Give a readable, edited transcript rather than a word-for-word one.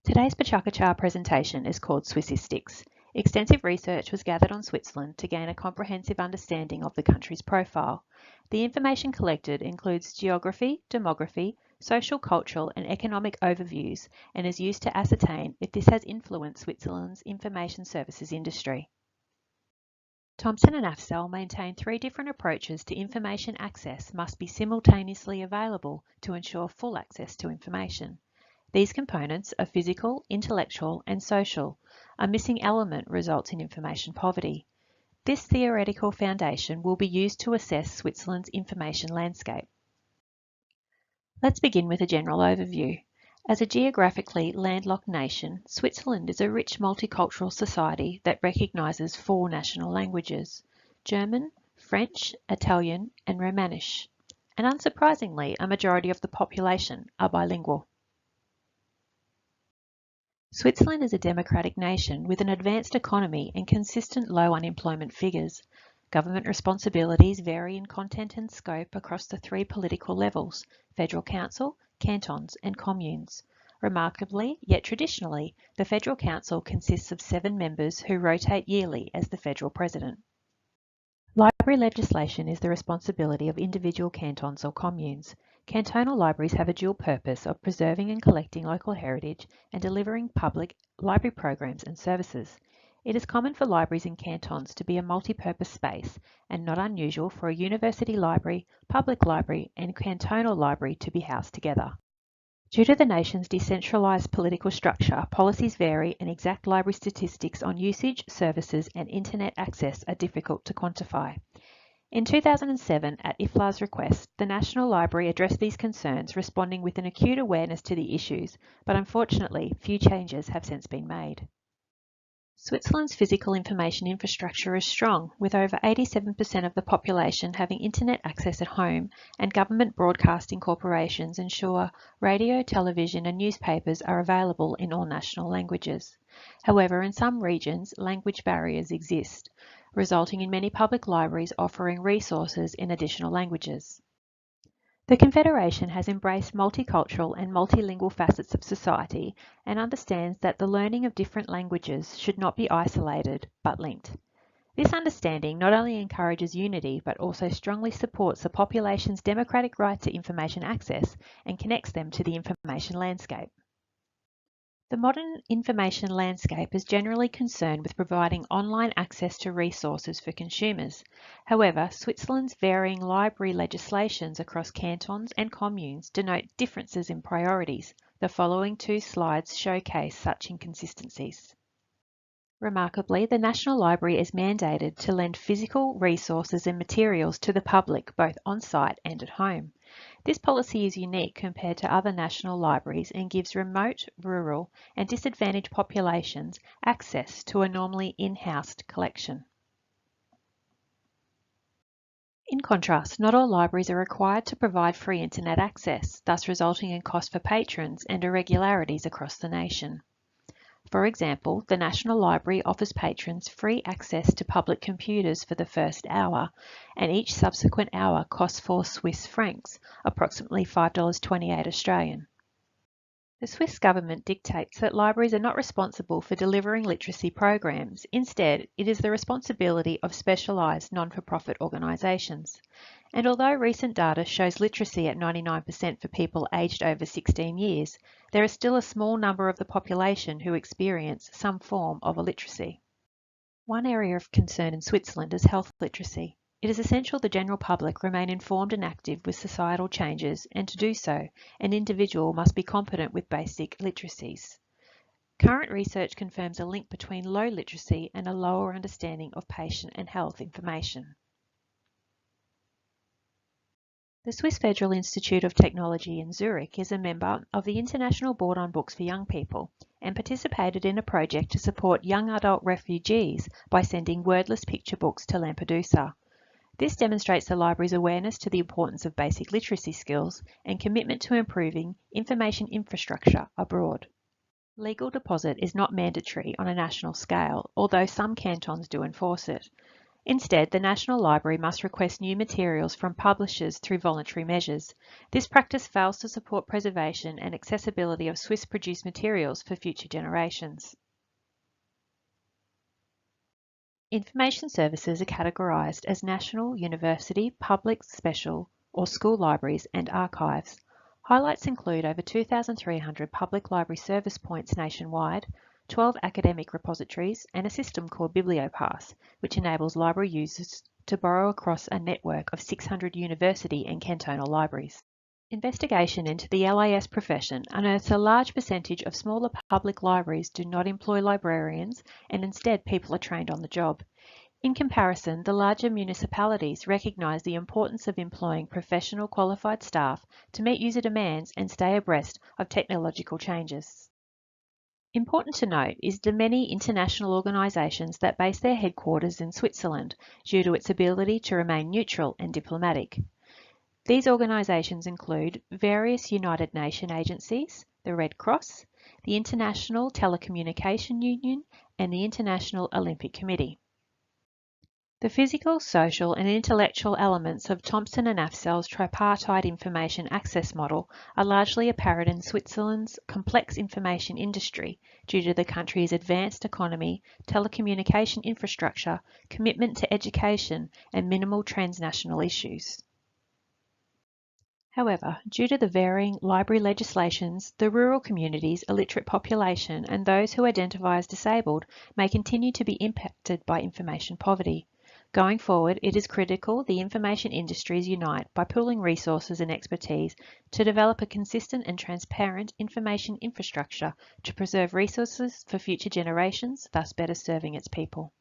Today's Pachacachar presentation is called Swiss Istics. Extensive research was gathered on Switzerland to gain a comprehensive understanding of the country's profile. The information collected includes geography, demography, social, cultural and economic overviews and is used to ascertain if this has influenced Switzerland's information services industry. Thomson and Afzal maintain three different approaches to information access must be simultaneously available to ensure full access to information. These components are physical, intellectual and social. A missing element results in information poverty. This theoretical foundation will be used to assess Switzerland's information landscape. Let's begin with a general overview. As a geographically landlocked nation, Switzerland is a rich multicultural society that recognises four national languages: German, French, Italian and Romanish. And unsurprisingly, a majority of the population are bilingual. Switzerland is a democratic nation with an advanced economy and consistent low unemployment figures. Government responsibilities vary in content and scope across the three political levels: Federal Council, cantons and communes. Remarkably, yet traditionally, the Federal Council consists of 7 members who rotate yearly as the Federal President. Library legislation is the responsibility of individual cantons or communes. Cantonal libraries have a dual purpose of preserving and collecting local heritage and delivering public library programs and services. It is common for libraries in cantons to be a multi-purpose space and not unusual for a university library, public library and cantonal library to be housed together. Due to the nation's decentralised political structure, policies vary and exact library statistics on usage, services and internet access are difficult to quantify. In 2007, at IFLA's request, the National Library addressed these concerns, responding with an acute awareness to the issues, but unfortunately, few changes have since been made. Switzerland's physical information infrastructure is strong, with over 87% of the population having internet access at home, and government broadcasting corporations ensure radio, television and newspapers are available in all national languages. However, in some regions, language barriers exist, resulting in many public libraries offering resources in additional languages. The Confederation has embraced multicultural and multilingual facets of society and understands that the learning of different languages should not be isolated, but linked. This understanding not only encourages unity, but also strongly supports the population's democratic right to information access and connects them to the information landscape. The modern information landscape is generally concerned with providing online access to resources for consumers. However, Switzerland's varying library legislations across cantons and communes denote differences in priorities. The following 2 slides showcase such inconsistencies. Remarkably, the National Library is mandated to lend physical resources and materials to the public both on-site and at home. This policy is unique compared to other national libraries and gives remote, rural and disadvantaged populations access to a normally in-house collection. In contrast, not all libraries are required to provide free internet access, thus resulting in cost for patrons and irregularities across the nation. For example, the National Library offers patrons free access to public computers for the first hour, and each subsequent hour costs 4 Swiss francs, approximately $5.28 Australian. The Swiss government dictates that libraries are not responsible for delivering literacy programs. Instead, it is the responsibility of specialised non-for-profit organisations. And although recent data shows literacy at 99% for people aged over 16 years, there is still a small number of the population who experience some form of illiteracy. One area of concern in Switzerland is health literacy. It is essential the general public remain informed and active with societal changes, and to do so, an individual must be competent with basic literacies. Current research confirms a link between low literacy and a lower understanding of patient and health information. The Swiss Federal Institute of Technology in Zurich is a member of the International Board on Books for Young People and participated in a project to support young adult refugees by sending wordless picture books to Lampedusa. This demonstrates the library's awareness to the importance of basic literacy skills and commitment to improving information infrastructure abroad. Legal deposit is not mandatory on a national scale, although some cantons do enforce it. Instead, the National Library must request new materials from publishers through voluntary measures. This practice fails to support preservation and accessibility of Swiss-produced materials for future generations. Information services are categorised as national, university, public, special or school libraries and archives. Highlights include over 2,300 public library service points nationwide, 12 academic repositories and a system called BiblioPass, which enables library users to borrow across a network of 600 university and cantonal libraries. Investigation into the LIS profession unearths a large percentage of smaller public libraries do not employ librarians and instead people are trained on the job. In comparison, the larger municipalities recognise the importance of employing professional qualified staff to meet user demands and stay abreast of technological changes. Important to note is the many international organisations that base their headquarters in Switzerland due to its ability to remain neutral and diplomatic. These organisations include various United Nations agencies, the Red Cross, the International Telecommunication Union and the International Olympic Committee. The physical, social and intellectual elements of Thomson and Afzell's tripartite information access model are largely apparent in Switzerland's complex information industry due to the country's advanced economy, telecommunication infrastructure, commitment to education and minimal transnational issues. However, due to the varying library legislations, the rural communities, illiterate population and those who identify as disabled may continue to be impacted by information poverty. Going forward, it is critical the information industries unite by pooling resources and expertise to develop a consistent and transparent information infrastructure to preserve resources for future generations, thus better serving its people.